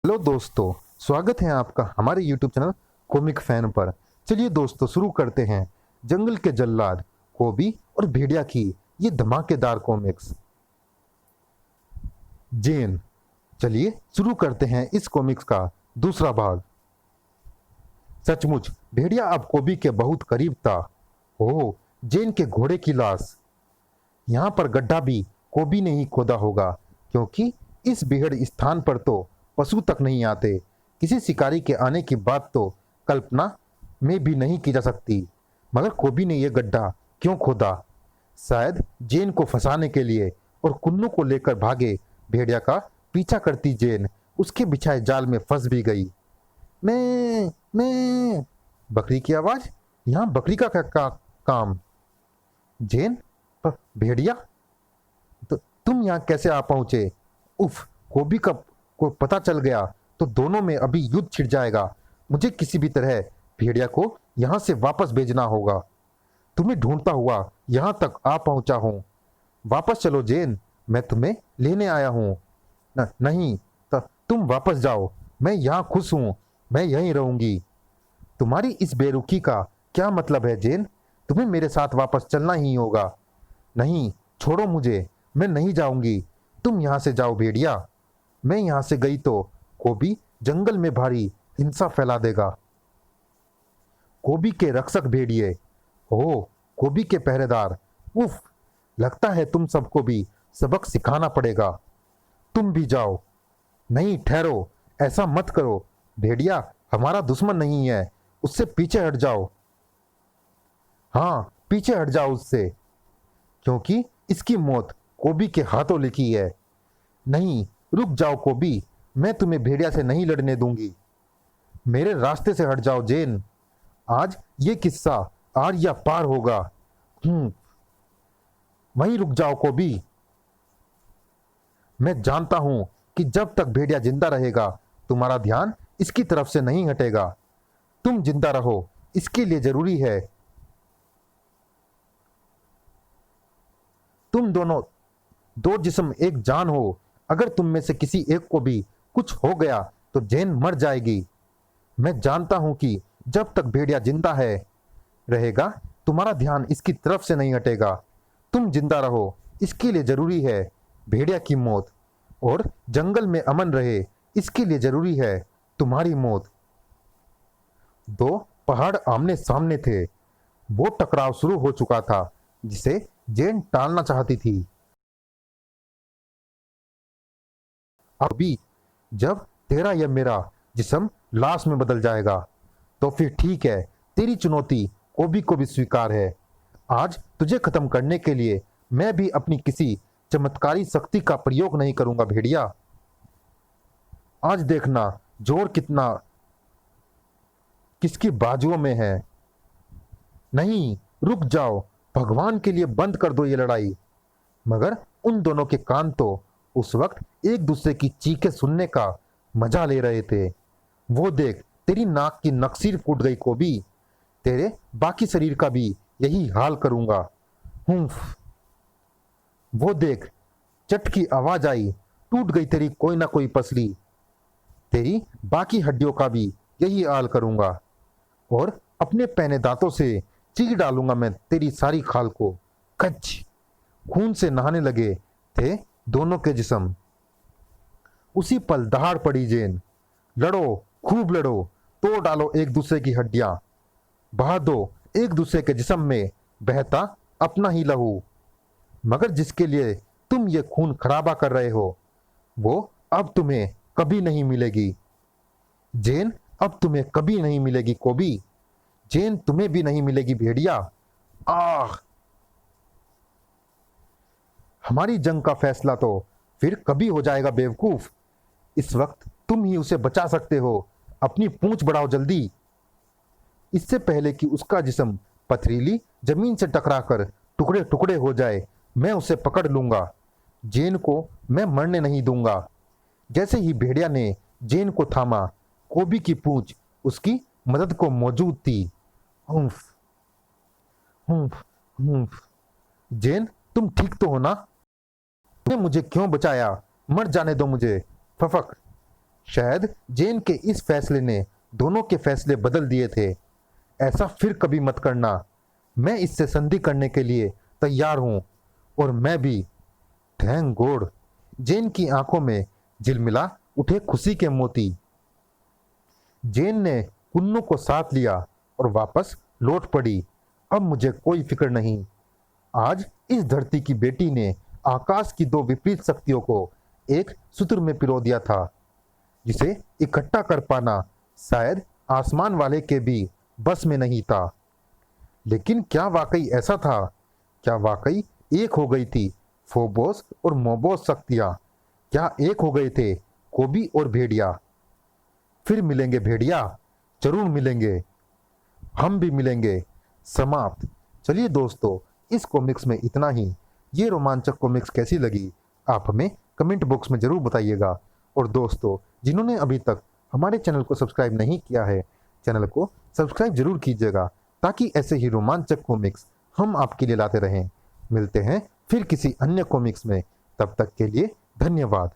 Hello दोस्तों, स्वागत है आपका हमारे YouTube चैनल कॉमिक फैन पर। चलिए दोस्तों शुरू करते हैं जंगल के जल्लाद कोबी और भेड़िया की ये धमाकेदार कॉमिक्स। जेन। चलिए शुरू करते हैं इस कॉमिक्स का दूसरा भाग। सचमुच भेड़िया अब कोबी के बहुत करीब था। ओह, जेन के घोड़े की लाश। यहाँ पर गड्ढा भी कोबी ने ही खोदा होगा, क्योंकि इस बेहद स्थान पर तो पशु तक नहीं आते। किसी शिकारी के आने की बात तो कल्पना में भी नहीं की जा सकती। मगर कोबी ने यह गड्ढा क्यों खोदा? शायद जेन को फंसाने के लिए। और कुन्नू को लेकर भागे भेड़िया का पीछा करती जेन उसके बिछाए जाल में फंस भी गई। मैं बकरी की आवाज। यहाँ बकरी का क्या काम? जेन, भेड़िया, तो तुम यहाँ कैसे आ पहुंचे? उफ, कोबी का को पता चल गया तो दोनों में अभी युद्ध छिड़ जाएगा। मुझे किसी भी तरह भेड़िया को यहाँ से वापस भेजना होगा। तुम्हें ढूंढता हुआ यहाँ तक आ पहुंचा हूँ। वापस चलो जेन, मैं तुम्हें लेने आया हूँ। नहीं, तुम वापस जाओ। मैं यहाँ खुश हूँ, मैं यहीं रहूंगी। तुम्हारी इस बेरुखी का क्या मतलब है जेन? तुम्हें मेरे साथ वापस चलना ही होगा। नहीं, छोड़ो मुझे, मैं नहीं जाऊंगी। तुम यहाँ से जाओ भेड़िया। मैं यहाँ से गई तो कोबी जंगल में भारी हिंसा फैला देगा। कोबी के रक्षक भेड़िए, ओह, कोबी के पहरेदार, उफ, लगता है तुम सबको भी सबक सिखाना पड़ेगा। तुम भी जाओ। नहीं, ठहरो, ऐसा मत करो। भेड़िया हमारा दुश्मन नहीं है, उससे पीछे हट जाओ। हाँ, पीछे हट जाओ उससे, क्योंकि इसकी मौत कोबी के हाथों लिखी है। नहीं, रुक जाओ कोबी, मैं तुम्हें भेड़िया से नहीं लड़ने दूंगी। मेरे रास्ते से हट जाओ जेन। आज ये किस्सा आर या पार होगा। वहीं रुक जाओ कोबी। मैं जानता हूं कि जब तक भेड़िया जिंदा रहेगा तुम्हारा ध्यान इसकी तरफ से नहीं हटेगा। तुम जिंदा रहो, इसके लिए जरूरी है तुम दोनों दो जिस्म एक जान हो। अगर तुम में से किसी एक को भी कुछ हो गया तो जेन मर जाएगी। मैं जानता हूं कि जब तक भेड़िया जिंदा है रहेगा तुम्हारा ध्यान इसकी तरफ से नहीं हटेगा। तुम जिंदा रहो, इसके लिए जरूरी है भेड़िया की मौत। और जंगल में अमन रहे, इसके लिए जरूरी है तुम्हारी मौत। दो पहाड़ आमने सामने थे। वो टकराव शुरू हो चुका था जिसे जेन टालना चाहती थी। अभी जब तेरा या मेरा जिस्म लाश में बदल जाएगा तो फिर ठीक है, तेरी चुनौती कोबी को भी स्वीकार है। आज तुझे खत्म करने के लिए मैं भी अपनी किसी चमत्कारी शक्ति का प्रयोग नहीं करूंगा भेड़िया। आज देखना जोर कितना किसकी बाजुओं में है। नहीं, रुक जाओ, भगवान के लिए बंद कर दो ये लड़ाई। मगर उन दोनों के कान तो उस वक्त एक दूसरे की चीखें सुनने का मजा ले रहे थे। वो देख, तेरी नाक की नक्सीर फूट गई कोबी। तेरे बाकी शरीर का भी यही हाल करूंगा। हुम्फ। वो देख, चट की आवाज आई, टूट गई तेरी कोई ना कोई पसली। तेरी बाकी हड्डियों का भी यही हाल करूंगा। और अपने पैने दांतों से चीर डालूंगा मैं तेरी सारी खाल को। कच। खून से नहाने लगे थे दोनों के जिस्म। उसी पल दहाड़ पड़ी जेन। लड़ो, खूब लड़ो, तोड़ डालो एक दूसरे की हड्डियां, बहा दो एक दूसरे के जिस्म में बहता अपना ही लहू। मगर जिसके लिए तुम ये खून खराबा कर रहे हो वो अब तुम्हें कभी नहीं मिलेगी जेन। अब तुम्हें कभी नहीं मिलेगी कोबी। जेन, तुम्हें भी नहीं मिलेगी भेड़िया। आह, हमारी जंग का फैसला तो फिर कभी हो जाएगा बेवकूफ। इस वक्त तुम ही उसे बचा सकते हो। अपनी पूंछ बढ़ाओ जल्दी, इससे पहले कि उसका जिस्म पथरीली जमीन से टकराकर टुकड़े टुकड़े हो जाए। मैं उसे पकड़ लूंगा। जेन को मैं मरने नहीं दूंगा। जैसे ही भेड़िया ने जेन को थामा, कोबी की पूंछ उसकी मदद को मौजूद थी। हुम्फ, हुम्फ, हुम्फ। जेन, तुम ठीक तो हो ना? तुमने मुझे क्यों बचाया? मर जाने दो मुझे। फफक। शायद जेन के इस फैसले ने दोनों के फैसले बदल दिए थे। ऐसा फिर कभी मत करना। मैं इससे संधि करने के लिए तैयार हूं। और मैं भी। Thank God. जेन की आंखों में झिलमिला उठे खुशी के मोती। जेन ने कुन्नू को साथ लिया और वापस लौट पड़ी। अब मुझे कोई फिक्र नहीं। आज इस धरती की बेटी ने आकाश की दो विपरीत शक्तियों को एक सूत्र में पिरो दिया था, जिसे इकट्ठा कर पाना शायद आसमान वाले के भी बस में नहीं था। लेकिन क्या वाकई ऐसा था? क्या वाकई एक हो गई थी फोबोस और मोबोस शक्तियां? क्या एक हो गए थे कोबी और भेड़िया? फिर मिलेंगे भेड़िया, जरूर मिलेंगे। हम भी मिलेंगे। समाप्त। चलिए दोस्तों, इस कॉमिक्स में इतना ही। ये रोमांचक कॉमिक्स कैसी लगी आप हमें कमेंट बॉक्स में जरूर बताइएगा। और दोस्तों, जिन्होंने अभी तक हमारे चैनल को सब्सक्राइब नहीं किया है, चैनल को सब्सक्राइब जरूर कीजिएगा, ताकि ऐसे ही रोमांचक कॉमिक्स हम आपके लिए लाते रहें। मिलते हैं फिर किसी अन्य कॉमिक्स में। तब तक के लिए धन्यवाद।